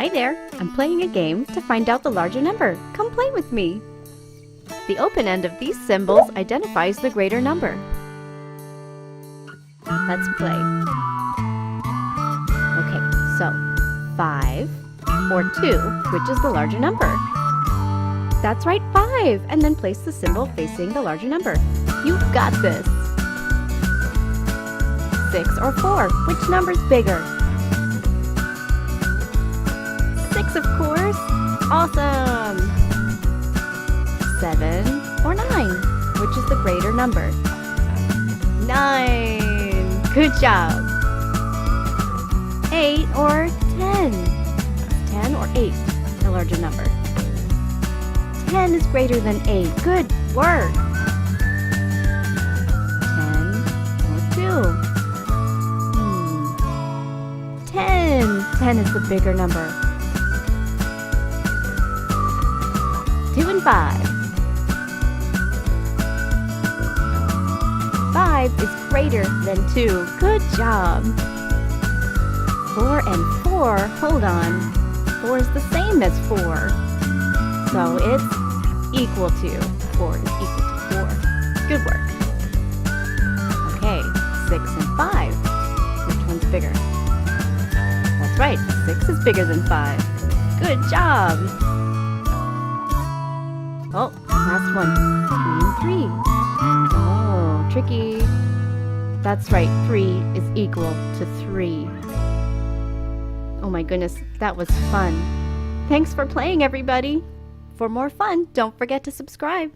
Hi there! I'm playing a game to find out the larger number. Come play with me! The open end of these symbols identifies the greater number. Let's play. Okay, so 5 or 2, which is the larger number? That's right, 5! And then place the symbol facing the larger number. You've got this! 6 or 4, which number's bigger? 6, of course! Awesome! 7 or 9, which is the greater number? 9! Good job! 8 or 10? 10 or 8, the larger number? 10 is greater than 8. Good work! 10 or 2? 10! 10 is the bigger number. 2 and 5. 5 is greater than 2. Good job! 4 and 4, hold on. 4 is the same as 4. So it's equal to. 4 is equal to 4. Good work. Okay, 6 and 5. Which one's bigger? That's right, 6 is bigger than 5. Good job! Oh, last one. 3 and 3. Oh, tricky. That's right, 3 is equal to 3. Oh my goodness, that was fun. Thanks for playing, everybody. For more fun, don't forget to subscribe.